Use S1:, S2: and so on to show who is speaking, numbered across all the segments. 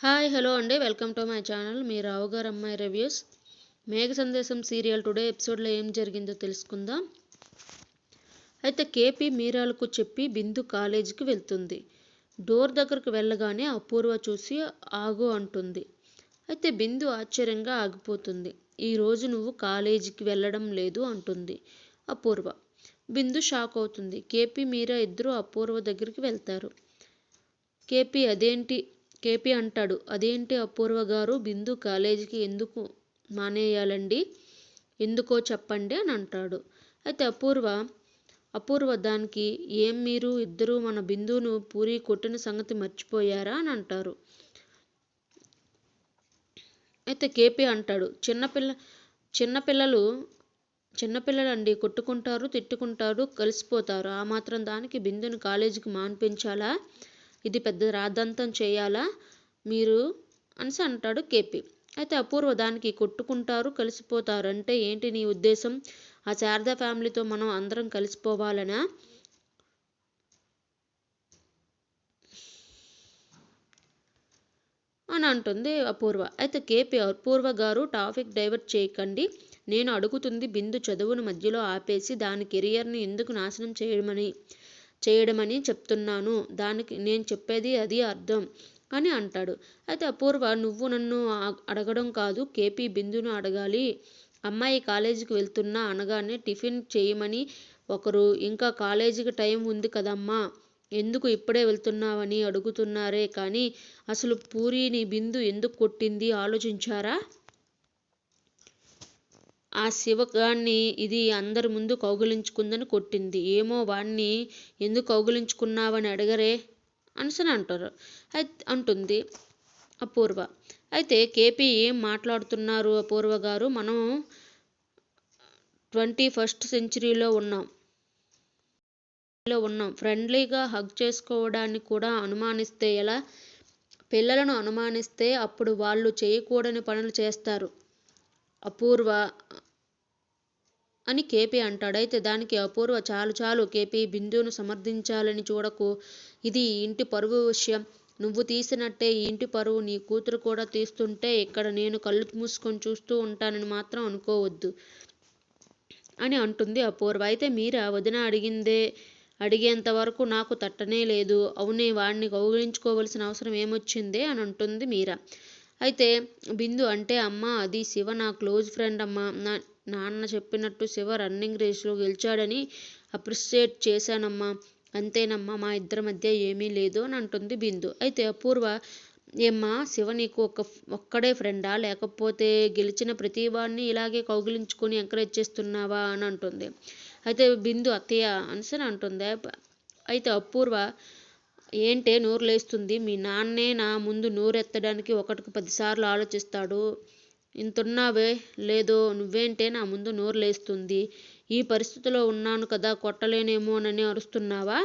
S1: Hi hello అండి, welcome to my channel. మీ రావు గారు అమ్మాయి రివ్యూస్. మేఘ సందేశం సీరియల్ టుడే ఎపిసోడ్లో ఏం జరిగిందో తెలుసుకుందాం. అయితే కేపీ మీరాలకు చెప్పి బిందు కాలేజీకి వెళ్తుంది. డోర్ దగ్గరకు వెళ్ళగానే అపూర్వ చూసి ఆగు అంటుంది. అయితే బిందు ఆశ్చర్యంగా ఆగిపోతుంది. ఈరోజు నువ్వు కాలేజీకి వెళ్ళడం లేదు అంటుంది అపూర్వ. బిందు షాక్ అవుతుంది. కేపీ మీరా ఇద్దరు అపూర్వ దగ్గరికి వెళ్తారు. కేపీ అంటాడు, అదేంటి అపూర్వ గారు, బిందు కాలేజీకి ఎందుకు మానేయాలండి, ఎందుకో చెప్పండి అని అంటాడు. అయితే అపూర్వ దానికి, ఏం మీరు ఇద్దరు మన బిందును పూరి కొట్టిన సంగతి మర్చిపోయారా అని అంటారు. అయితే కేపీ అంటాడు, చిన్నపిల్లలండి, కొట్టుకుంటారు, తిట్టుకుంటారు, కలిసిపోతారు. ఆ మాత్రం దానికి బిందుని కాలేజీకి మాన్పించాలా, ఇది పెద్ద రాద్ధాంతం చేయాలా మీరు అనేసి అంటాడు కేపీ. అయితే అపూర్వ దానికి, కొట్టుకుంటారు కలిసిపోతారు అంటే ఏంటి నీ ఉద్దేశం, ఆ శారదా ఫ్యామిలీతో మనం అందరం కలిసిపోవాలనా అని అంటుంది అపూర్వ. అయితే కేపీ, అపూర్వ గారు టాపిక్ డైవర్ట్ చేయకండి, నేను అడుగుతుంది బిందు చదువును మధ్యలో ఆపేసి దాని కెరియర్ని ఎందుకు నాశనం చేయడమని చెప్తున్నాను, దానికి నేను చెప్పేది అది అర్థం అని అంటాడు. అయితే అపూర్వ, నువ్వు నన్ను అడగడం కాదు, కేపీ బిందును అడగాలి. అమ్మాయి కాలేజీకి వెళ్తున్నా అనగానే టిఫిన్ చేయమని ఒకరు, ఇంకా కాలేజీకి టైం ఉంది కదమ్మా, ఎందుకు ఇప్పుడే వెళ్తున్నావని అడుగుతున్నారే కానీ అసలు పూరిని బిందు ఎందుకు కొట్టింది ఆలోచించారా, ఆ శివగాన్ని ఇది అందరి ముందు కౌగిలించుకుందని కొట్టింది, ఏమో వాణ్ణి ఎందుకు కౌగిలించుకున్నావని అడగరే అనేసి అంటుంది అపూర్వ. అయితే కేపీ, ఏం మాట్లాడుతున్నారు అపూర్వ గారు, మనం 21st సెంచరీలో ఉన్నాం, ఫ్రెండ్లీగా హగ్ చేసుకోవడాన్ని కూడా అనుమానిస్తే ఎలా, పిల్లలను అనుమానిస్తే అప్పుడు వాళ్ళు చేయకూడని పనులు చేస్తారు అపూర్వ అని కేపీ అంటాడు. అయితే దానికి అపూర్వ, చాలు కేపీ, బిందును సమర్థించాలని చూడకు, ఇది ఇంటి పరువు విషయం, నువ్వు తీసినట్టే ఈ ఇంటి పరువు నీ కూతురు కూడా తీస్తుంటే ఇక్కడ నేను కళ్ళు మూసుకొని చూస్తూ ఉంటానని మాత్రం అనుకోవద్దు అని అంటుంది అపూర్వ. అయితే మీరా వదిన అడిగేంత వరకు నాకు తట్టనే లేదు, అవునే వాడిని కౌగిలించుకోవలసిన అవసరం ఏమొచ్చిందే అని అంటుంది మీరా. అయితే బిందు అంటే, అమ్మ అది శివ నా క్లోజ్ ఫ్రెండ్ అమ్మా, నాన్న చెప్పినట్టు శివ రన్నింగ్ రేస్లో గెలిచాడని అప్రిషియేట్ చేశానమ్మా, అంతేనమ్మా, మా ఇద్దరి మధ్య ఏమీ లేదు అని అంటుంది బిందు. అయితే అపూర్వ, ఏమ్మా శివ నీకు ఒక్కడే ఫ్రెండా, లేకపోతే గెలిచిన ప్రతివాడిని ఇలాగే కౌగిలించుకొని ఎంకరేజ్ చేస్తున్నావా అని అంటుంది. అయితే బిందు, అత్తయ్య అనేసి అంటుంది. అయితే అపూర్వ, ఏంటే నోరు లేస్తుంది, మీ నాన్నే నా ముందు నోరెత్తడానికి 1కి 10 సార్లు ఆలోచిస్తాడు, ఇంతున్నావే లేదో, నువ్వేంటే నా ముందు నోరు లేస్తుంది, ఈ పరిస్థితిలో ఉన్నాను కదా కొట్టలేనేమోనని అరుస్తున్నావా,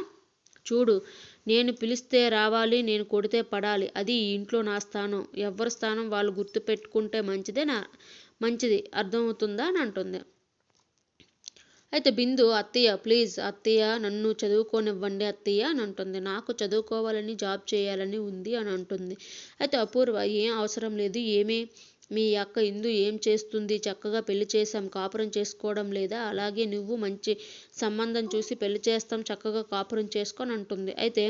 S1: చూడు నేను పిలిస్తే రావాలి, నేను కొడితే పడాలి, అది ఈ ఇంట్లో నా స్థానం, ఎవరి స్థానం వాళ్ళు గుర్తు పెట్టుకుంటే మంచిది అర్థమవుతుందా అని అంటుంది. అయితే బిందు, అత్తయ్య ప్లీజ్ అత్తయ్య, నన్ను చదువుకోనివ్వండి అత్తయ్య అని అంటుంది. నాకు చదువుకోవాలని, జాబ్ చేయాలని ఉంది అని అంటుంది. అయితే అపూర్వ, ఏం అవసరం లేదు, మీ అక్క ఇందు ఏం చేస్తుంది, చక్కగా పెళ్లి చేశాం, కాపురం చేసుకోవడం లేదా, అలాగే నువ్వు మంచి సంబంధం చూసి పెళ్లి చేస్తాం, చక్కగా కాపురం చేసుకొని అంటుంది. అయితే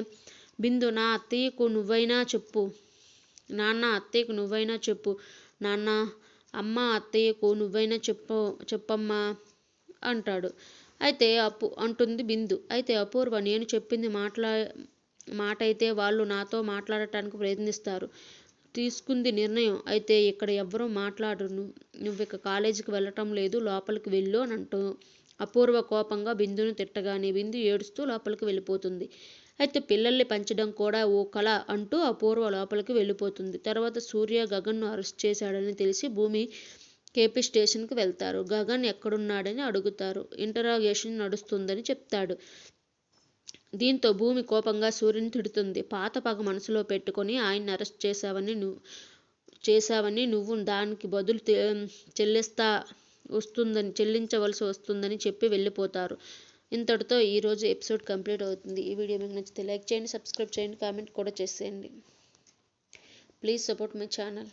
S1: బిందు, నాన్న అత్తయ్యకు నువ్వైనా చెప్పు, నాన్న అమ్మ అత్తయ్యకు నువ్వైనా చెప్పమ్మా అంటాడు. అయితే అంటుంది బిందు. అయితే అపూర్వ, నేను చెప్పింది మాట అయితే వాళ్ళు నాతో మాట్లాడటానికి ప్రయత్నిస్తారు, తీసుకుంది నిర్ణయం అయితే ఇక్కడ ఎవ్వరూ మాట్లాడరు, నువ్విక కాలేజీకి వెళ్ళటం లేదు, లోపలికి వెళ్ళు అని అంటూ అపూర్వ కోపంగా బిందును తిట్టగానే బిందు ఏడుస్తూ లోపలికి వెళ్ళిపోతుంది. అయితే పిల్లల్ని పెంచడం కూడా ఓ కళ అంటూ అపూర్వ లోపలికి వెళ్ళిపోతుంది. తర్వాత సూర్య గగన్ను అరెస్ట్ చేశాడని తెలిసి భూమి కేపీ స్టేషన్కి వెళ్తారు. గగన్ ఎక్కడున్నాడని అడుగుతారు. ఇంటరాగేషన్ నడుస్తుందని చెప్తాడు. దీంతో భూమి కోపంగా సూర్యుని తిడుతుంది. పాత పగ మనసులో పెట్టుకొని ఆయన్ని అరెస్ట్ చేశావని నువ్వు దానికి బదులు చెల్లించవలసి వస్తుందని చెప్పి వెళ్ళిపోతారు. ఇంతటితో ఈరోజు ఎపిసోడ్ కంప్లీట్ అవుతుంది. ఈ వీడియో మీకు నచ్చితే లైక్ చేయండి, సబ్స్క్రైబ్ చేయండి, కామెంట్ కూడా చేసేయండి. Please support my channel.